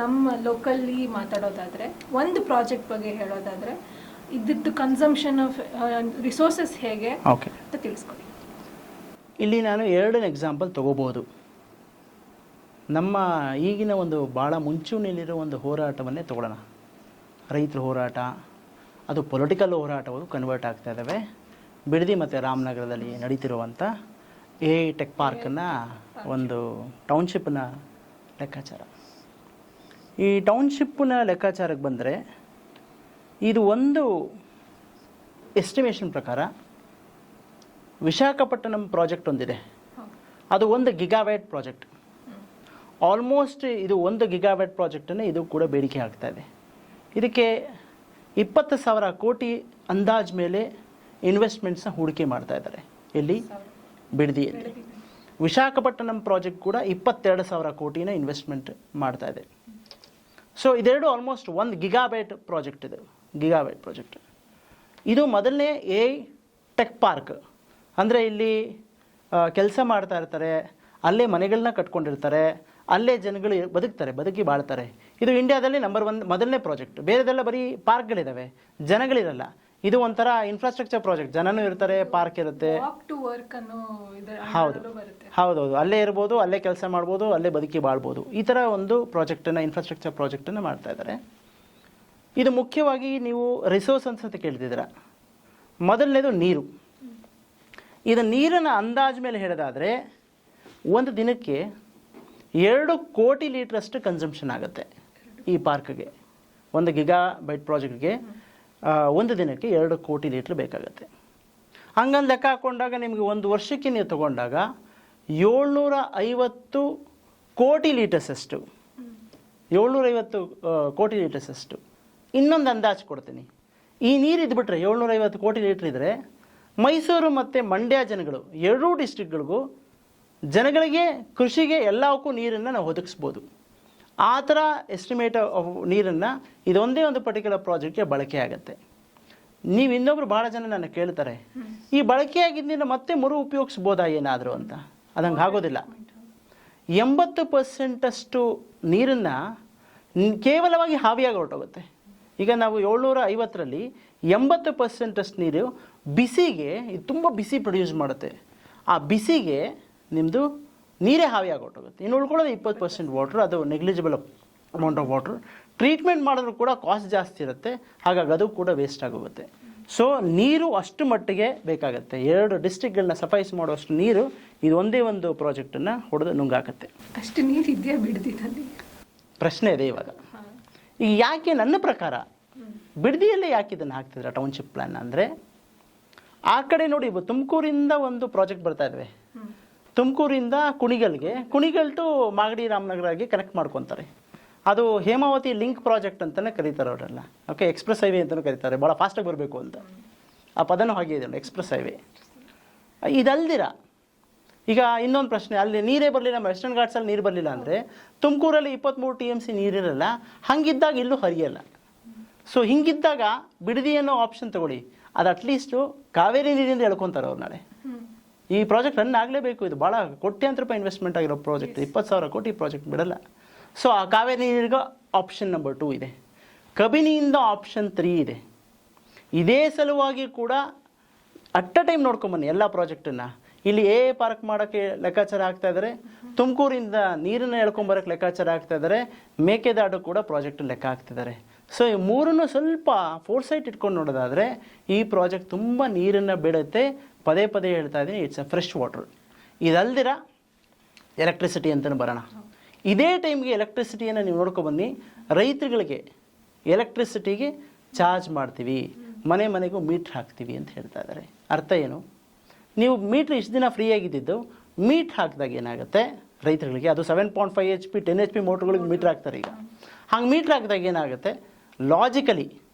ನಮ್ಮ ಲೋಕಲ್ಲಿ ಮಾತಾಡೋದಾದರೆ ಒಂದು ಪ್ರಾಜೆಕ್ಟ್ ಬಗ್ಗೆ ಹೇಳೋದಾದರೆ ಇದ್ರದ್ದು ಕನ್ಸಂಪ್ಷನ್ ಆಫ್ ರಿಸೋರ್ಸಸ್ ಹೇಗೆ ಅಂತ ತಿಳಿಸ್ಕೊಡಿ. ಇಲ್ಲಿ ನಾನು ಎರಡನೇ ಎಕ್ಸಾಂಪಲ್ ತೊಗೋಬೋದು. ನಮ್ಮ ಈಗಿನ ಒಂದು ಭಾಳ ಮುಂಚೂಣಿಯಲ್ಲಿರೋ ಒಂದು ಹೋರಾಟವನ್ನೇ ತೊಗೊಳ್ಳೋಣ. ರೈತರ ಹೋರಾಟ, ಅದು ಪೊಲಿಟಿಕಲ್ ಹೋರಾಟಗಳು ಕನ್ವರ್ಟ್ ಆಗ್ತಾ ಇದ್ದಾವೆ. ಬಿಡದಿ ಮತ್ತು ರಾಮನಗರದಲ್ಲಿ ನಡೀತಿರುವಂಥ ಟೆಕ್ ಪಾರ್ಕನ್ನು ಒಂದು ಟೌನ್ಶಿಪ್ನ ಲೆಕ್ಕಾಚಾರ. ಈ ಟೌನ್ಶಿಪ್ನ ಲೆಕ್ಕಾಚಾರಕ್ಕೆ ಬಂದರೆ ಇದು ಒಂದು ಎಸ್ಟಿಮೇಷನ್ ಪ್ರಕಾರ ವಿಶಾಖಪಟ್ಟಣಂ ಪ್ರಾಜೆಕ್ಟ್ ಒಂದಿದೆ, ಅದು 1 ಗಿಗಾವ್ಯಾಟ್ ಪ್ರಾಜೆಕ್ಟ್. ಆಲ್ಮೋಸ್ಟ್ ಇದು 1 ಗಿಗಾವ್ಯಾಟ್ ಪ್ರಾಜೆಕ್ಟನ್ನು ಇದು ಕೂಡ ಬೇಡಿಕೆ ಆಗ್ತಾ ಇದೆ. ಇದಕ್ಕೆ 20,000 ಕೋಟಿ ಅಂದಾಜು ಮೇಲೆ ಇನ್ವೆಸ್ಟ್ಮೆಂಟ್ಸ್ನ ಹೂಡಿಕೆ ಮಾಡ್ತಾ ಇದ್ದಾರೆ. ಎಲ್ಲಿ? ಬಿಡದಿಯಲ್ಲಿ. ವಿಶಾಖಪಟ್ಟಣಂ ಪ್ರಾಜೆಕ್ಟ್ ಕೂಡ 22,000 ಕೋಟಿನ ಇನ್ವೆಸ್ಟ್ಮೆಂಟ್ ಮಾಡ್ತಾ ಇದೆ. ಸೊ ಇದೆರಡು ಆಲ್ಮೋಸ್ಟ್ 1 ಗಿಗಾವ್ಯಾಟ್ ಪ್ರಾಜೆಕ್ಟ್ ಇದೆ. ಗಿಗಾವ್ಯಾಟ್ ಪ್ರಾಜೆಕ್ಟ್ ಇದು ಮೊದಲನೇ ಟೆಕ್ ಪಾರ್ಕ್. ಅಂದರೆ ಇಲ್ಲಿ ಕೆಲಸ ಮಾಡ್ತಾ ಇರ್ತಾರೆ, ಅಲ್ಲೇ ಮನೆಗಳನ್ನ ಕಟ್ಕೊಂಡಿರ್ತಾರೆ, ಅಲ್ಲೇ ಜನಗಳು ಬದುಕಿ ಬಾಳ್ತಾರೆ. ಇದು ಇಂಡಿಯಾದಲ್ಲಿ ನಂಬರ್ 1 ಮೊದಲನೇ ಪ್ರಾಜೆಕ್ಟ್. ಬೇರೆದೆಲ್ಲ ಬರೀ ಪಾರ್ಕ್ಗಳಿದ್ದಾವೆ, ಜನಗಳಿರಲ್ಲ. ಇದು ಒಂಥರ ಇನ್ಫ್ರಾಸ್ಟ್ರಕ್ಚರ್ ಪ್ರಾಜೆಕ್ಟ್, ಜನನೂ ಇರ್ತಾರೆ, ಪಾರ್ಕ್ ಇರುತ್ತೆ. ಹೌದೌದು, ಅಲ್ಲೇ ಇರ್ಬೋದು, ಅಲ್ಲೇ ಕೆಲಸ ಮಾಡ್ಬೋದು, ಅಲ್ಲೇ ಬದುಕಿ ಬಾಳ್ಬೋದು. ಈ ಥರ ಒಂದು ಪ್ರಾಜೆಕ್ಟನ್ನು, ಇನ್ಫ್ರಾಸ್ಟ್ರಕ್ಚರ್ ಪ್ರಾಜೆಕ್ಟನ್ನು ಮಾಡ್ತಾ ಇದ್ದಾರೆ. ಇದು ಮುಖ್ಯವಾಗಿ ನೀವು ರಿಸೋರ್ಸ್ ಅಂತ ಕೇಳ್ತಿದ್ದೀರ. ಮೊದಲನೇದು ನೀರು. ಇದು ನೀರನ್ನು ಅಂದಾಜು ಮೇಲೆ ಹೇಳೋದಾದರೆ ಒಂದು ದಿನಕ್ಕೆ 2 ಕೋಟಿ ಲೀಟ್ರಷ್ಟು ಕನ್ಸಂಪ್ಷನ್ ಆಗುತ್ತೆ ಈ ಪಾರ್ಕ್ಗೆ. 1 ಗಿಗಾಬೈಟ್ ಪ್ರಾಜೆಕ್ಟ್ಗೆ ಒಂದು ದಿನಕ್ಕೆ 2 ಕೋಟಿ ಲೀಟ್ರ್ ಬೇಕಾಗುತ್ತೆ. ಹಂಗಂದು ಲೆಕ್ಕ ಹಾಕ್ಕೊಂಡಾಗ ನಿಮಗೆ ಒಂದು ವರ್ಷಕ್ಕೆ ನೀವು ತೊಗೊಂಡಾಗ 750 ಕೋಟಿ ಲೀಟರ್ಸಷ್ಟು 750 ಕೋಟಿ ಲೀಟರ್ಸಷ್ಟು. ಇನ್ನೊಂದು ಅಂದಾಜು ಕೊಡ್ತೀನಿ. ಈ ನೀರು ಇದ್ಬಿಟ್ರೆ 750 ಕೋಟಿ ಲೀಟ್ರ್ ಇದ್ದರೆ ಮೈಸೂರು ಮತ್ತು ಮಂಡ್ಯ ಜನಗಳು, 2 ಡಿಸ್ಟ್ರಿಕ್ಟ್ಗಳಿಗೂ ಜನಗಳಿಗೆ, ಕೃಷಿಗೆ ಎಲ್ಲವಕ್ಕೂ ನೀರನ್ನು ನಾವು ಒದಗಿಸ್ಬೋದು. ಆ ಥರ ಎಸ್ಟಿಮೇಟ್ ನೀರನ್ನು ಇದೊಂದೇ ಒಂದು ಪರ್ಟಿಕ್ಯುಲರ್ ಪ್ರಾಜೆಕ್ಟ್ಗೆ ಬಳಕೆ ಆಗುತ್ತೆ. ನೀವು ಇನ್ನೊಬ್ರು ಭಾಳ ಜನ ನನ್ನ ಕೇಳ್ತಾರೆ, ಈ ಬಳಕೆಯಾಗಿದ್ದರಿಂದ ಮತ್ತೆ ಉಪಯೋಗಿಸ್ಬೋದಾ ಏನಾದರೂ ಅಂತ. ಅದಂಗೆ ಆಗೋದಿಲ್ಲ. 80% ನೀರನ್ನು ಕೇವಲವಾಗಿ ಹಾವಿಯಾಗಿ ಹೊರಟೋಗುತ್ತೆ. ಈಗ ನಾವು 750ರಲ್ಲಿ 80% ನೀರು ಬಿಸಿಗೆ, ಇದು ತುಂಬ ಬಿಸಿ ಪ್ರೊಡ್ಯೂಸ್ ಮಾಡುತ್ತೆ. ಆ ಬಿಸಿಗೆ ನಿಮ್ಮದು ನೀರೇ ಹಾವಿಯಾಗಿ ಹೊರಟೋಗುತ್ತೆ. ಇನ್ನು ಉಳ್ಕೊಳ್ಳೋದು 20% ವಾಟ್ರ್, ಅದು negligible amount of water. Treatment ಮಾಡಿದ್ರು ಕೂಡ ಕಾಸ್ಟ್ ಜಾಸ್ತಿ ಇರುತ್ತೆ, ಹಾಗಾಗಿ ಅದು ಕೂಡ ವೇಸ್ಟ್ ಆಗೋಗುತ್ತೆ. ಸೊ ನೀರು ಅಷ್ಟು ಮಟ್ಟಿಗೆ ಬೇಕಾಗುತ್ತೆ. 2 ಡಿಸ್ಟ್ರಿಕ್ಟ್ಗಳನ್ನ ಸಫೈಸ್ ಮಾಡುವಷ್ಟು ನೀರು ಇದು ಒಂದೇ ಒಂದು ಪ್ರಾಜೆಕ್ಟನ್ನು ಹೊಡೆದು ನುಂಗಾಕತ್ತೆ. ಅಷ್ಟು ನೀರು ಇದೆಯಾ ಬಿಡದಿನಲ್ಲಿ? ಪ್ರಶ್ನೆ ಇದೆ ಇವಾಗ. ಈಗ ಯಾಕೆ ನನ್ನ ಪ್ರಕಾರ ಬಿಡದಿಯಲ್ಲೇ ಯಾಕೆ ಇದನ್ನು ಹಾಕ್ತಿದ್ರೆ ಟೌನ್ಶಿಪ್ ಪ್ಲ್ಯಾನ್ ಅಂದರೆ, ಆ ಕಡೆ ನೋಡಿ ತುಮಕೂರಿಂದ ಒಂದು ಪ್ರಾಜೆಕ್ಟ್ ಬರ್ತಾ ಇದ್ವಿ. ತುಮಕೂರಿಂದ ಕುಣಿಗಲ್ ಟು ಮಾಗಡಿ ರಾಮನಗರಗೆ ಕನೆಕ್ಟ್ ಮಾಡ್ಕೊತಾರೆ. ಅದು ಹೇಮಾವತಿ ಲಿಂಕ್ ಪ್ರಾಜೆಕ್ಟ್ ಅಂತಲೇ ಕರೀತಾರೆ ಅವರೆಲ್ಲ. ಓಕೆ, ಎಕ್ಸ್ಪ್ರೆಸ್ ಹೈವೇ ಅಂತಲೂ ಕರೀತಾರೆ, ಭಾಳ ಫಾಸ್ಟಾಗಿ ಬರಬೇಕು ಅಂತ. ಆ ಪದನೂ ಹಾಗೆ ಇದೆ, ಎಕ್ಸ್ಪ್ರೆಸ್ ಹೈವೇ. ಇದಲ್ದಿರ ಈಗ ಇನ್ನೊಂದು ಪ್ರಶ್ನೆ, ಅಲ್ಲಿ ನೀರೇ ಬರಲಿಲ್ಲ, ವೆಸ್ಟರ್ನ್ ಘಾಟ್ಸಲ್ಲಿ ನೀರು ಬರಲಿಲ್ಲ ಅಂದರೆ ತುಮಕೂರಲ್ಲಿ 23 TMC ನೀರಿರಲ್ಲ. ಹಂಗಿದ್ದಾಗ ಇಲ್ಲೂ ಹರಿಯಲ್ಲ. ಸೊ ಹಿಂಗಿದ್ದಾಗ ಬಿಡದಿ ಅನ್ನೋ ಆಪ್ಷನ್ ತಗೊಳ್ಳಿ. ಅದು ಅಟ್ಲೀಸ್ಟು ಕಾವೇರಿ ನೀರಿಂದ ಎಳ್ಕೊತಾರೆ ಅವ್ರು ನಾಳೆ. ಈ ಪ್ರಾಜೆಕ್ಟ್ ರನ್ ಆಗಲೇಬೇಕು. ಇದು ಭಾಳ ಕೋಟ್ಯಾಂತರ ರೂಪಾಯಿ ಇನ್ವೆಸ್ಟ್ಮೆಂಟ್ ಆಗಿರೋ ಪ್ರಾಜೆಕ್ಟ್, 20,000 ಕೋಟಿ ಪ್ರಾಜೆಕ್ಟ್ ಬಿಡಲ್ಲ. ಸೊ ಆ ಕಾವೇರಿ ನೀರಿಗೆ ಆಪ್ಷನ್ ನಂಬರ್ 2 ಇದೆ. ಕಬಿನಿಯಿಂದ ಆಪ್ಷನ್ 3 ಇದೆ. ಇದೇ ಸಲುವಾಗಿ ಕೂಡ ಅಟ್ ಅ ಟೈಮ್ ನೋಡ್ಕೊಂಬನ್ನಿ ಎಲ್ಲ ಪ್ರಾಜೆಕ್ಟನ್ನು. ಇಲ್ಲಿ ಪಾರ್ಕ್ ಮಾಡೋಕ್ಕೆ ಲೆಕ್ಕಾಚಾರ ಆಗ್ತಾ ಇದ್ದಾರೆ, ತುಮಕೂರಿಂದ ನೀರನ್ನು ಎಳ್ಕೊಂಬರೋಕ್ಕೆ ಲೆಕ್ಕಾಚಾರ ಆಗ್ತಾ ಇದ್ದಾರೆ, ಮೇಕೆದಾಟು ಕೂಡ ಪ್ರಾಜೆಕ್ಟ್ ಲೆಕ್ಕ ಹಾಕ್ತಿದ್ದಾರೆ. ಸೊ ಈ ಮೂರನ್ನು ಸ್ವಲ್ಪ ಫೋರ್ಸೈಟ್ ಇಟ್ಕೊಂಡು ನೋಡೋದಾದರೆ ಈ ಪ್ರಾಜೆಕ್ಟ್ ತುಂಬ ನೀರನ್ನು ಬಿಡುತ್ತೆ. ಪದೇ ಹೇಳ್ತಾ ಇದ್ದೀನಿ, ಇಟ್ಸ್ ಅ ಫ್ರೆಶ್ ವಾಟರ್. ಇದಲ್ದಿರ ಎಲೆಕ್ಟ್ರಿಸಿಟಿ ಅಂತಲೂ ಬರೋಣ. ಇದೇ ಟೈಮ್ಗೆ ಎಲೆಕ್ಟ್ರಿಸಿಟಿಯನ್ನು ನೀವು ನೋಡ್ಕೊಬನ್ನಿ. ರೈತರುಗಳಿಗೆ ಎಲೆಕ್ಟ್ರಿಸಿಟಿಗೆ ಚಾರ್ಜ್ ಮಾಡ್ತೀವಿ, ಮನೆಗೂ ಮೀಟ್ರ್ ಹಾಕ್ತೀವಿ ಅಂತ ಹೇಳ್ತಾ ಇದ್ದಾರೆ. ಅರ್ಥ ಏನು? ನೀವು ಮೀಟ್ರ್ ಇಷ್ಟು ದಿನ ಫ್ರೀ ಆಗಿದ್ದು ಮೀಟ್ರ್ ಹಾಕಿದಾಗ ಏನಾಗುತ್ತೆ ರೈತರುಗಳಿಗೆ, ಅದು 7.5 HP 10 HP ಮೋಟ್ರ್ಗಳಿಗೆ ಮೀಟ್ರ್ ಹಾಕ್ತಾರೆ. ಈಗ ಹಂಗೆ ಮೀಟ್ರ್ ಹಾಕಿದಾಗ ಏನಾಗುತ್ತೆ, ಲಾಜಿಕಲಿ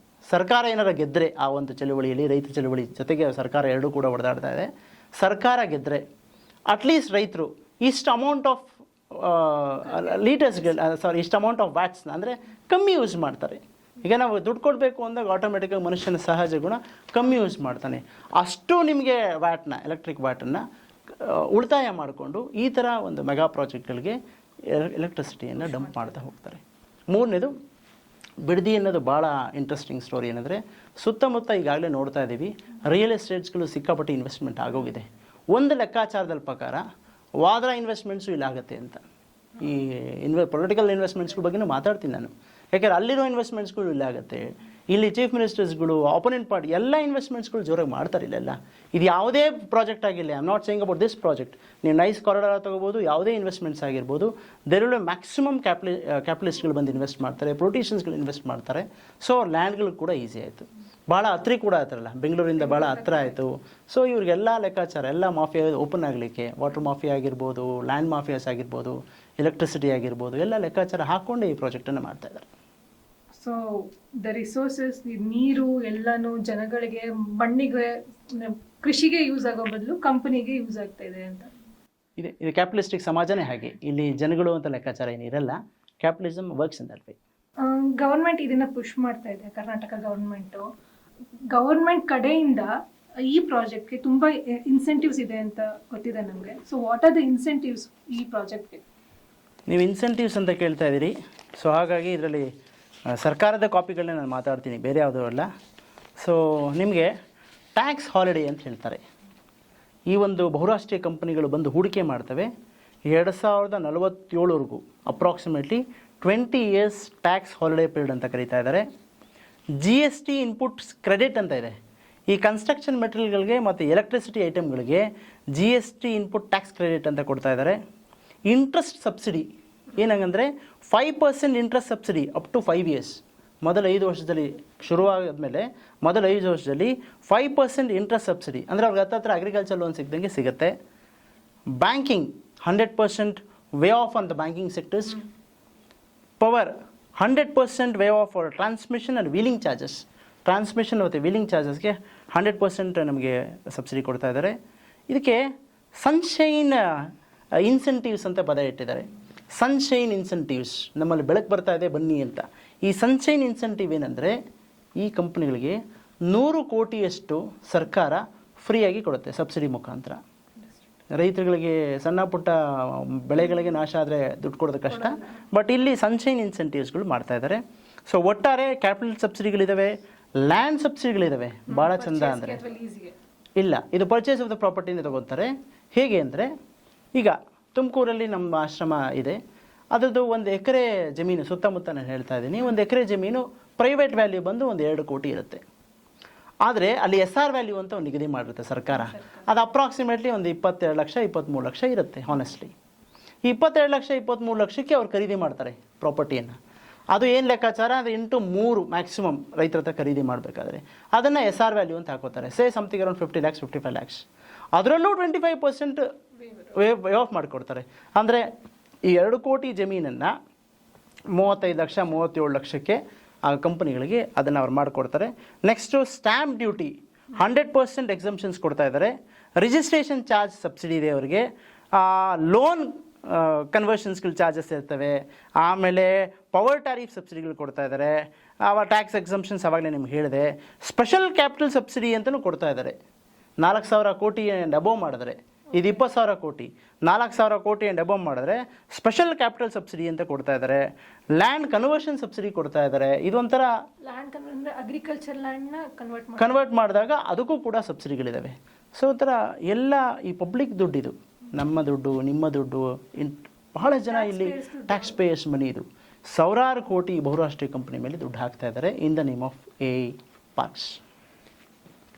ಸರ್ಕಾರ ಏನಾರ ಗೆದ್ದರೆ ಆ ಒಂದು ಚಳುವಳಿಯಲ್ಲಿ, ರೈತ ಚಳುವಳಿ ಜೊತೆಗೆ ಸರ್ಕಾರ ಎರಡೂ ಕೂಡ ಹೊಡೆದಾಡ್ತಾ ಇದೆ. ಸರ್ಕಾರ ಗೆದ್ದರೆ ಅಟ್ಲೀಸ್ಟ್ ರೈತರು ಇಷ್ಟು ಅಮೌಂಟ್ ಆಫ್ ಇಷ್ಟು ಅಮೌಂಟ್ ಆಫ್ ವ್ಯಾಟ್ಸ್ನ ಅಂದರೆ ಕಮ್ಮಿ ಯೂಸ್ ಮಾಡ್ತಾರೆ. ಈಗ ನಾವು ದುಡ್ಡು ಕೊಡಬೇಕು ಅಂದಾಗ ಆಟೋಮೆಟಿಕಾಗಿ ಮನುಷ್ಯನ ಸಹಜ ಗುಣ ಕಮ್ಮಿ ಯೂಸ್ ಮಾಡ್ತಾನೆ. ಅಷ್ಟು ನಿಮಗೆ ವ್ಯಾಟ್ನ, ಎಲೆಕ್ಟ್ರಿಕ್ ವ್ಯಾಟನ್ನು ಉಳಿತಾಯ ಮಾಡಿಕೊಂಡು ಈ ಥರ ಒಂದು ಮೆಗಾ ಪ್ರಾಜೆಕ್ಟ್ಗಳಿಗೆ ಎಲೆಕ್ಟ್ರಿಸಿಟಿಯನ್ನು ಡಂಪ್ ಮಾಡ್ತಾ ಹೋಗ್ತಾರೆ. ಮೂರನೇದು ಬಿಡದಿ ಅನ್ನೋದು ಭಾಳ ಇಂಟ್ರೆಸ್ಟಿಂಗ್ ಸ್ಟೋರಿ ಏನಂದರೆ ಸುತ್ತಮುತ್ತ ಈಗಾಗಲೇ ನೋಡ್ತಾ ಇದ್ದೀವಿ ರಿಯಲ್ ಎಸ್ಟೇಟ್ಸ್ಗಳು ಸಿಕ್ಕಾಪಟ್ಟೆ ಇನ್ವೆಸ್ಟ್ಮೆಂಟ್ ಆಗೋಗಿದೆ. ಒಂದು ಲೆಕ್ಕಾಚಾರದ ಪ್ರಕಾರ ವಾದ್ರಾ ಇನ್ವೆಸ್ಟ್ಮೆಂಟ್ಸು ಇಲ್ಲಾಗುತ್ತೆ ಅಂತ. ಈ ಪೊಲಿಟಿಕಲ್ ಇನ್ವೆಸ್ಟ್ಮೆಂಟ್ಸ್ಗಳ ಬಗ್ಗೆನೂ ಮಾತಾಡ್ತೀನಿ ನಾನು, ಯಾಕೆಂದರೆ ಅಲ್ಲಿರೋ ಇನ್ವೆಸ್ಟ್ಮೆಂಟ್ಸ್ಗಳು ಇಲ್ಲಾಗುತ್ತೆ. ಇಲ್ಲಿ ಚೀಫ್ ಮಿನಿಸ್ಟರ್ಸ್ಗಳು, ಆಪೋನೆಂಟ್ ಪಾರ್ಟಿ ಎಲ್ಲ ಇನ್ವೆಸ್ಟ್ಮೆಂಟ್ಸ್ಗಳು ಜೋರಾಗಿ ಮಾಡ್ತಾರೆ ಇಲ್ಲೆಲ್ಲ. ಇದು ಯಾವುದೇ ಪ್ರಾಜೆಕ್ಟ್ ಆಗಿಲ್ಲ, I am not saying about this project. ನೀವು ನೈಸ್ ಕಾರಿಡಾರ್ ತೊಗೋಬೋದು, ಯಾವುದೇ ಇನ್ವೆಸ್ಟ್ಮೆಂಟ್ಸ್ ಆಗಿರ್ಬೋದು, ದೇರಲ್ಲೂ ಮ್ಯಾಕ್ಸಿಮಮ್ ಕ್ಯಾಪಿಟಲಿಸ್ಟ್ಗಳು ಬಂದು ಇನ್ವೆಸ್ಟ್ ಮಾಡ್ತಾರೆ, ಪೊಲಿಟಿಷಿಯನ್ಸ್ಗಳು ಇನ್ವೆಸ್ಟ್ ಮಾಡ್ತಾರೆ. ಸೊ ಲ್ಯಾಂಡ್ಗಳು ಕೂಡ ಈಸಿ ಆಯಿತು, ಭಾಳ ಹತ್ರ ಕೂಡ ಆಯ್ತಾರಲ್ಲ, ಬೆಂಗಳೂರಿಂದ ಭಾಳ ಹತ್ರ ಆಯಿತು. ಸೊ ಇವ್ರಿಗೆಲ್ಲ ಲೆಕ್ಕಾಚಾರ ಎಲ್ಲ ಮಾಫಿಯಾ ಓಪನ್ ಆಗಲಿಕ್ಕೆ, ವಾಟರ್ ಮಾಫಿಯಾ ಆಗಿರ್ಬೋದು, ಲ್ಯಾಂಡ್ ಮಾಫಿಯಾಸ್ ಆಗಿರ್ಬೋದು, ಎಲೆಕ್ಟ್ರಿಸಿಟಿ ಆಗಿರ್ಬೋದು, ಎಲ್ಲ ಲೆಕ್ಕಾಚಾರ ಹಾಕ್ಕೊಂಡು ಈ ಪ್ರಾಜೆಕ್ಟನ್ನು ಮಾಡ್ತಾ ಇದ್ದಾರೆ. ಸೊ ದ ರಿಸೋರ್ಸಸ್, ನೀರು ಎಲ್ಲನೂ ಜನಗಳಿಗೆ, ಮಣ್ಣಿಗೆ, ಕೃಷಿಗೆ ಯೂಸ್ ಆಗೋ ಬದಲು ಕಂಪನಿಗೆ ಯೂಸ್ ಆಗ್ತಾ ಇದೆ ಅಂತ. ಇದು ಕ್ಯಾಪಿಟಲಿಸ್ಟಿಕ್ ಸಮಾಜನೇ ಹಾಗೆ, ಇಲ್ಲಿ ಜನಗಳು ಅಂತ ಲೆಕ್ಕಾಚಾರ ಏನಿರಲ್ಲ. Capitalism works in that way. Government ಇದನ್ನ ಪುಷ್ ಮಾಡ್ತಾ ಇದೆ, ಕರ್ನಾಟಕ ಗವರ್ಮೆಂಟ್ ಕಡೆಯಿಂದ ಈ ಪ್ರಾಜೆಕ್ಟ್ಗೆ ತುಂಬ ಇನ್ಸೆಂಟಿವ್ಸ್ ಇದೆ ಅಂತ ಗೊತ್ತಿದೆ ನಮಗೆ. So what are the incentives ಈ ಪ್ರಾಜೆಕ್ಟ್ಗೆ? ನೀವು ಇನ್ಸೆಂಟಿವ್ಸ್ ಅಂತ ಕೇಳ್ತಾ ಇದ್ದೀರಿ. ಸೊ ಹಾಗಾಗಿ ಇದರಲ್ಲಿ ಸರ್ಕಾರದ ಕಾಪಿಗಳನ್ನ ನಾನು ಮಾತಾಡ್ತೀನಿ, ಬೇರೆ ಯಾವುದೂ ಅಲ್ಲ. ಸೊ ನಿಮಗೆ ಟ್ಯಾಕ್ಸ್ ಹಾಲಿಡೇ ಅಂತ ಹೇಳ್ತಾರೆ. ಈ ಒಂದು ಬಹುರಾಷ್ಟ್ರೀಯ ಕಂಪನಿಗಳು ಬಂದು ಹೂಡಿಕೆ ಮಾಡ್ತವೆ 2047ವರೆಗೂ, approximately 20 years tax holiday period ಅಂತ ಕರೀತಾ ಇದ್ದಾರೆ. GST ಇನ್ಪುಟ್ಸ್ ಕ್ರೆಡಿಟ್ ಅಂತ ಇದೆ. ಈ ಕನ್ಸ್ಟ್ರಕ್ಷನ್ ಮೆಟೀರಿಯಲ್ಗಳಿಗೆ ಮತ್ತು ಎಲೆಕ್ಟ್ರಿಸಿಟಿ ಐಟಮ್ಗಳಿಗೆ GST ಇನ್ಪುಟ್ ಟ್ಯಾಕ್ಸ್ ಕ್ರೆಡಿಟ್ ಅಂತ ಕೊಡ್ತಾ ಇದ್ದಾರೆ. ಇಂಟ್ರೆಸ್ಟ್ ಸಬ್ಸಿಡಿ ಏನಂಗಂದರೆ 5% interest subsidy up to 5 years. ಮೊದಲ 5 ವರ್ಷದಲ್ಲಿ ಶುರುವಾದ್ಮೇಲೆ ಮೊದಲ 5 ವರ್ಷದಲ್ಲಿ 5% ಇಂಟ್ರೆಸ್ಟ್ ಸಬ್ಸಿಡಿ, ಅಂದರೆ ಅವ್ರಿಗೆ ಹತ್ತತ್ರ ಅಗ್ರಿಕಲ್ಚರ್ ಲೋನ್ ಸಿಗ್ದಂಗೆ ಸಿಗುತ್ತೆ. Banking 100% way of on the banking sectors. Power 100% way of for transmission and wheeling charges. Transmission ಮತ್ತು ವೀಲಿಂಗ್ ಚಾರ್ಜಸ್ಗೆ 100% ನಮಗೆ ಸಬ್ಸಿಡಿ ಕೊಡ್ತಾ ಇದ್ದಾರೆ. ಇದಕ್ಕೆ ಸನ್ಶೈನ್ ಇನ್ಸೆಂಟಿವ್ಸ್ ಅಂತ ಪದ ಇಟ್ಟಿದ್ದಾರೆ. ಸನ್ಶೈನ್ ಇನ್ಸೆಂಟಿವ್ಸ್, ನಮ್ಮಲ್ಲಿ ಬೆಳಕು ಬರ್ತಾ ಇದೆ ಬನ್ನಿ ಅಂತ. ಈ ಸನ್ಶೈನ್ ಇನ್ಸೆಂಟಿವ್ ಏನಂದರೆ ಈ ಕಂಪ್ನಿಗಳಿಗೆ 100 ಕೋಟಿಯಷ್ಟು ಸರ್ಕಾರ ಫ್ರೀಯಾಗಿ ಕೊಡುತ್ತೆ ಸಬ್ಸಿಡಿ ಮುಖಾಂತರ. ರೈತರುಗಳಿಗೆ ಸಣ್ಣ ಪುಟ್ಟ ಬೆಳೆಗಳಿಗೆ ನಾಶ ಆದರೆ ದುಡ್ಡು ಕೊಡೋದು ಕಷ್ಟ, ಬಟ್ ಇಲ್ಲಿ ಸನ್ಶೈನ್ ಇನ್ಸೆಂಟಿವ್ಸ್ಗಳು ಮಾಡ್ತಾ ಇದ್ದಾರೆ. ಸೊ ಒಟ್ಟಾರೆ ಕ್ಯಾಪಿಟಲ್ ಸಬ್ಸಿಡಿಗಳಿದ್ದಾವೆ, ಲ್ಯಾಂಡ್ ಸಬ್ಸಿಡಿಗಳಿದ್ದಾವೆ. ಭಾಳ ಚಂದ ಅಂದರೆ ಇಲ್ಲ, ಇದು ಪರ್ಚೇಸ್ ಆಫ್ ದ ಪ್ರಾಪರ್ಟಿನ ತಗೋತಾರೆ. ಹೇಗೆ ಅಂದರೆ, ಈಗ ತುಮಕೂರಲ್ಲಿ ನಮ್ಮ ಆಶ್ರಮ ಇದೆ, ಅದರದ್ದು 1 ಎಕರೆ ಜಮೀನು ಸುತ್ತಮುತ್ತ ನಾನು ಹೇಳ್ತಾ ಇದ್ದೀನಿ. 1 ಎಕರೆ ಜಮೀನು ಪ್ರೈವೇಟ್ ವ್ಯಾಲ್ಯೂ ಬಂದು 2 ಕೋಟಿ ಇರುತ್ತೆ. ಆದರೆ ಅಲ್ಲಿ SR ವ್ಯಾಲ್ಯೂ ಅಂತ ಒಂದು ನಿಗದಿ ಮಾಡಿರುತ್ತೆ ಸರ್ಕಾರ. ಅದು ಅಪ್ರಾಕ್ಸಿಮೇಟ್ಲಿ ಒಂದು 22 ಲಕ್ಷ 23 ಲಕ್ಷ ಇರುತ್ತೆ ಹಾನೆಸ್ಟ್ಲಿ. ಈ 22 ಲಕ್ಷ 23 ಲಕ್ಷಕ್ಕೆ ಅವ್ರು ಖರೀದಿ ಮಾಡ್ತಾರೆ ಪ್ರಾಪರ್ಟಿಯನ್ನು. ಅದು ಏನು ಲೆಕ್ಕಾಚಾರ, ಅದು 8-3 ಮ್ಯಾಕ್ಸಿಮಮ್ ರೈತರ ಹತ್ರ ಖರೀದಿ ಮಾಡಬೇಕಾದ್ರೆ ಅದನ್ನು SR ವ್ಯಾಲ್ಯೂ ಅಂತ ಹಾಕೋತಾರೆ. Say something around 50 lakhs 55 lakhs. ಅದರಲ್ಲೂ 25% ವೇ ಆಫ್ ಮಾಡಿಕೊಡ್ತಾರೆ. ಅಂದರೆ ಈ 2 ಕೋಟಿ ಜಮೀನನ್ನು 35 ಲಕ್ಷ 37 ಲಕ್ಷಕ್ಕೆ ಆ ಕಂಪನಿಗಳಿಗೆ ಅದನ್ನು ಅವ್ರು ಮಾಡಿಕೊಡ್ತಾರೆ. ನೆಕ್ಸ್ಟು ಸ್ಟ್ಯಾಂಪ್ ಡ್ಯೂಟಿ 100% ಎಕ್ಸಂಪ್ಷನ್ಸ್ ಕೊಡ್ತಾ ಇದ್ದಾರೆ. ರಿಜಿಸ್ಟ್ರೇಷನ್ ಚಾರ್ಜ್ ಸಬ್ಸಿಡಿ ಇದೆ ಅವರಿಗೆ. ಲೋನ್ ಕನ್ವರ್ಷನ್ಸ್ಗಳು ಚಾರ್ಜಸ್ ಇರ್ತವೆ. ಆಮೇಲೆ ಪವರ್ ಟ್ಯಾರಿಫ್ ಸಬ್ಸಿಡಿಗಳು ಕೊಡ್ತಾ ಇದ್ದಾರೆ. ಟ್ಯಾಕ್ಸ್ ಎಕ್ಸಂಪ್ಷನ್ಸ್ ಅವಾಗಲೇ ನಿಮ್ಗೆ ಹೇಳಿದೆ. ಸ್ಪೆಷಲ್ ಕ್ಯಾಪಿಟಲ್ ಸಬ್ಸಿಡಿ ಅಂತಲೂ ಕೊಡ್ತಾ ಇದ್ದಾರೆ. 4,000 ಕೋಟಿ ಆ್ಯಂಡ್ ಅಬೋವ್ ಮಾಡಿದ್ರೆ, ಇದು 20,000 ಕೋಟಿ, 4,000 ಕೋಟಿ ಆ್ಯಂಡ್ ಅಬೋವ್ ಮಾಡಿದ್ರೆ ಸ್ಪೆಷಲ್ ಕ್ಯಾಪಿಟಲ್ ಸಬ್ಸಿಡಿ ಅಂತ ಕೊಡ್ತಾ ಇದ್ದಾರೆ. ಲ್ಯಾಂಡ್ ಕನ್ವರ್ಷನ್ ಸಬ್ಸಿಡಿ ಕೊಡ್ತಾ ಇದ್ದಾರೆ. ಇದೊಂಥರ ಲ್ಯಾಂಡ್ ಅಂದರೆ ಅಗ್ರಿಕಲ್ಚರ್ ಲ್ಯಾಂಡ್ನ ಕನ್ವರ್ಟ್ ಮಾಡಿದಾಗ ಅದಕ್ಕೂ ಕೂಡ ಸಬ್ಸಿಡಿಗಳಿದ್ದಾವೆ. ಸೊ ಒಂಥರ ಎಲ್ಲ ಈ ಪಬ್ಲಿಕ್ ದುಡ್ಡು, ಇದು ನಮ್ಮ ದುಡ್ಡು, ನಿಮ್ಮ ದುಡ್ಡು, ಬಹಳ ಜನ ಇಲ್ಲಿ ಟ್ಯಾಕ್ಸ್ ಪೇಯರ್ಸ್ ಮನಿ. ಇದು ಸಾವಿರಾರು ಕೋಟಿ ಬಹುರಾಷ್ಟ್ರೀಯ ಕಂಪನಿ ಮೇಲೆ ದುಡ್ಡು ಹಾಕ್ತಾ ಇದ್ದಾರೆ in the name of A parks.